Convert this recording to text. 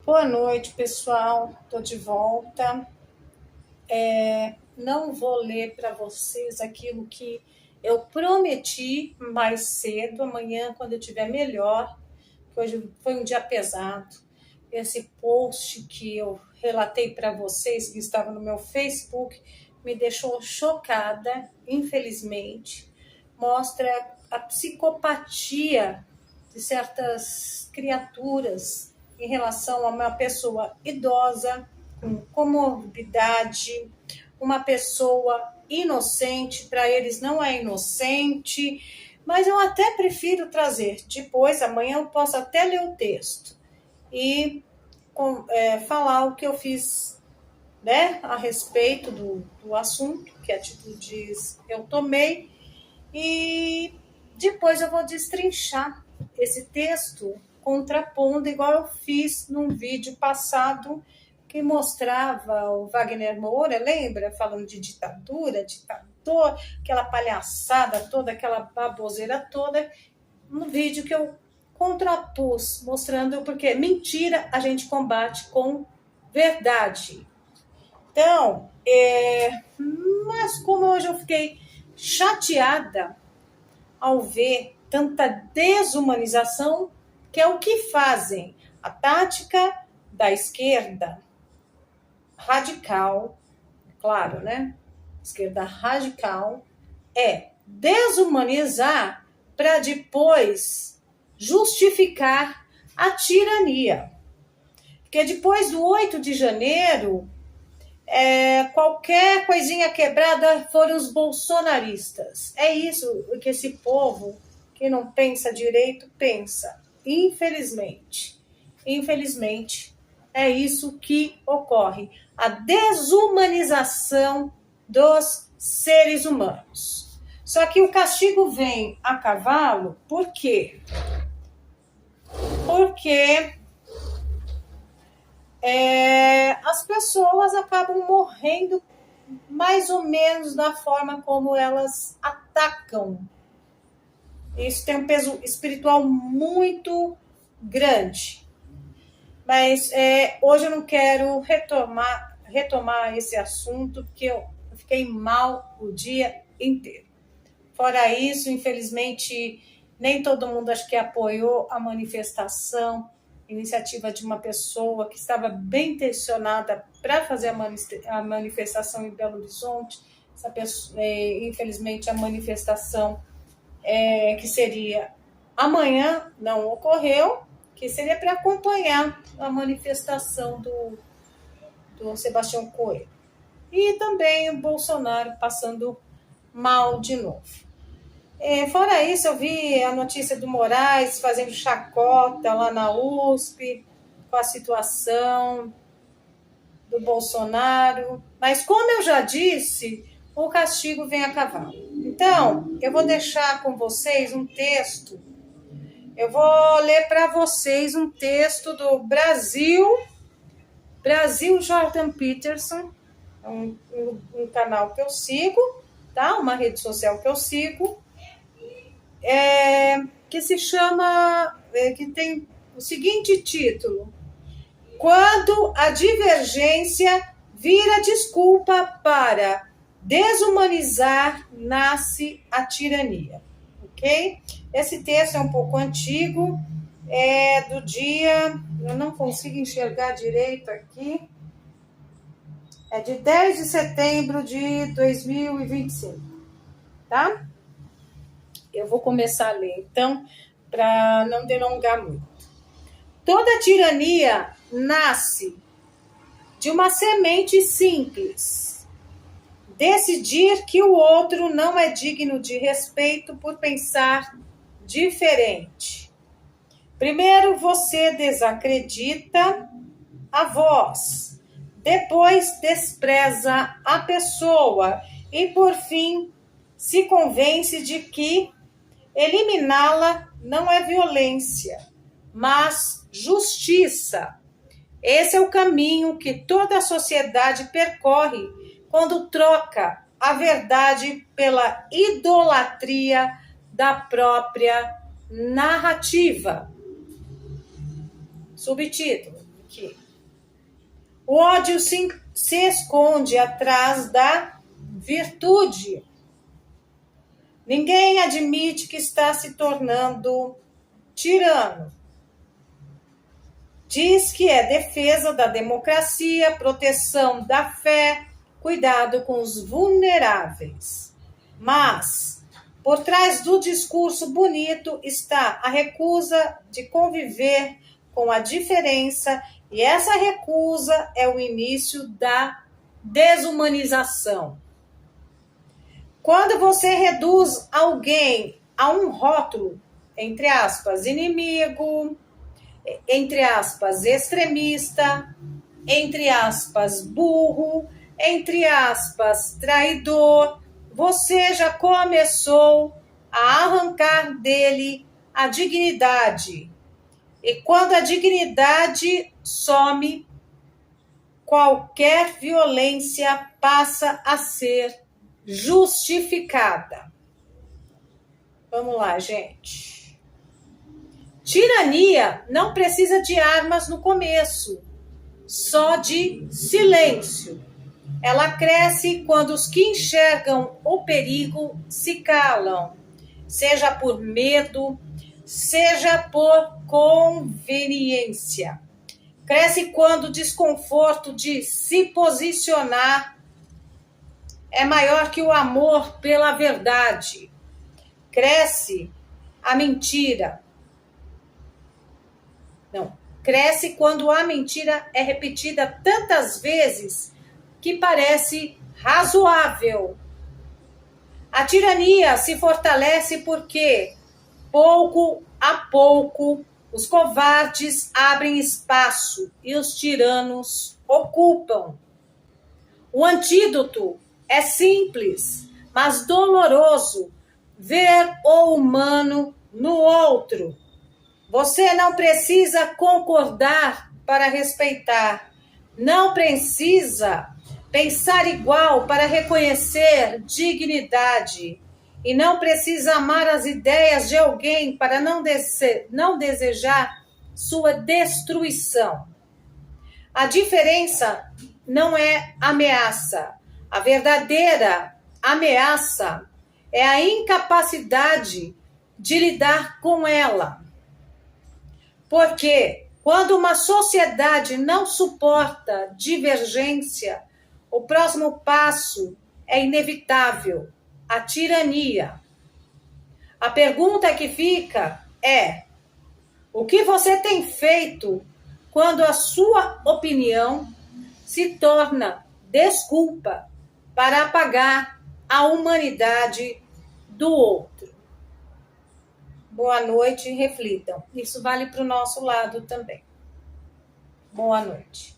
Boa noite, pessoal. Estou de volta. Não vou ler para vocês aquilo que eu prometi mais cedo, amanhã, quando eu estiver melhor, que hoje foi um dia pesado. Esse post que eu relatei para vocês, que estava no meu Facebook, me deixou chocada, infelizmente. Mostra a psicopatia de certas criaturas em relação a uma pessoa idosa, com comorbidade, uma pessoa inocente, para eles não é inocente, mas eu até prefiro trazer depois, amanhã eu posso até ler o texto e falar o que eu fiz, né, a respeito do assunto, que atitudes eu tomei, e depois eu vou destrinchar esse texto contrapondo, igual eu fiz num vídeo passado que mostrava o Wagner Moura, lembra? Falando de ditadura, ditador, aquela palhaçada toda, aquela baboseira toda, no vídeo que eu contrapus, mostrando porque mentira a gente combate com verdade. Então, mas como hoje eu fiquei chateada ao ver tanta desumanização, que é o que fazem a tática da esquerda radical, claro, né? Esquerda radical é desumanizar para depois justificar a tirania. Porque depois do 8 de janeiro, qualquer coisinha quebrada foram os bolsonaristas. É isso que esse povo que não pensa direito pensa. Infelizmente, é isso que ocorre. A desumanização dos seres humanos. Só que o castigo vem a cavalo, por quê? Porque as pessoas acabam morrendo mais ou menos da forma como elas atacam. Isso tem um peso espiritual muito grande. Mas hoje eu não quero retomar esse assunto, porque eu fiquei mal o dia inteiro. Fora isso, infelizmente, nem todo mundo acho que apoiou a manifestação, iniciativa de uma pessoa que estava bem intencionada para fazer a manifestação em Belo Horizonte. Essa pessoa, infelizmente, a manifestação que seria amanhã não ocorreu, que seria para acompanhar a manifestação do Sebastião Coelho. E também o Bolsonaro passando mal de novo. Fora isso, eu vi a notícia do Moraes fazendo chacota lá na USP, com a situação do Bolsonaro. Mas, como eu já disse, o castigo vem a cavalo. Então, eu vou deixar com vocês um texto. Eu vou ler para vocês um texto do Brasil Jordan Peterson, um canal que eu sigo, tá? Uma rede social que eu sigo, que se chama, que tem o seguinte título: Quando a divergência vira desculpa para desumanizar, nasce a tirania. Ok? Esse texto é um pouco antigo, do dia, eu não consigo enxergar direito aqui, é de 10 de setembro de 2025, tá? Eu vou começar a ler, então, para não delongar muito. Toda tirania nasce de uma semente simples: decidir que o outro não é digno de respeito por pensar diferente. Primeiro você desacredita a voz, depois despreza a pessoa e, por fim, se convence de que eliminá-la não é violência, mas justiça. Esse é o caminho que toda a sociedade percorre quando troca a verdade pela idolatria da própria narrativa. Subtítulo: quê? O ódio se esconde atrás da virtude. Ninguém admite que está se tornando tirano. Diz que é defesa da democracia, proteção da fé, cuidado com os vulneráveis. Mas, por trás do discurso bonito está a recusa de conviver com a diferença, e essa recusa é o início da desumanização. Quando você reduz alguém a um rótulo, entre aspas, inimigo, entre aspas, extremista, entre aspas, burro, entre aspas, traidor, você já começou a arrancar dele a dignidade. E quando a dignidade some, qualquer violência passa a ser justificada. Vamos lá, gente. Tirania não precisa de armas no começo, só de silêncio. Ela cresce quando os que enxergam o perigo se calam, seja por medo, seja por conveniência. Cresce quando o desconforto de se posicionar é maior que o amor pela verdade. Cresce a mentira. Não, cresce quando a mentira é repetida tantas vezes que parece razoável. A tirania se fortalece porque, pouco a pouco, os covardes abrem espaço e os tiranos ocupam. O antídoto é simples, mas doloroso: ver o humano no outro. Você não precisa concordar para respeitar. Não precisa pensar igual para reconhecer dignidade. E não precisa amar as ideias de alguém para não desejar sua destruição. A diferença não é ameaça. A verdadeira ameaça é a incapacidade de lidar com ela. Porque quando uma sociedade não suporta divergência, o próximo passo é inevitável: a tirania. A pergunta que fica é: o que você tem feito quando a sua opinião se torna desculpa para apagar a humanidade do outro? Boa noite e reflitam. Isso vale para o nosso lado também. Boa noite.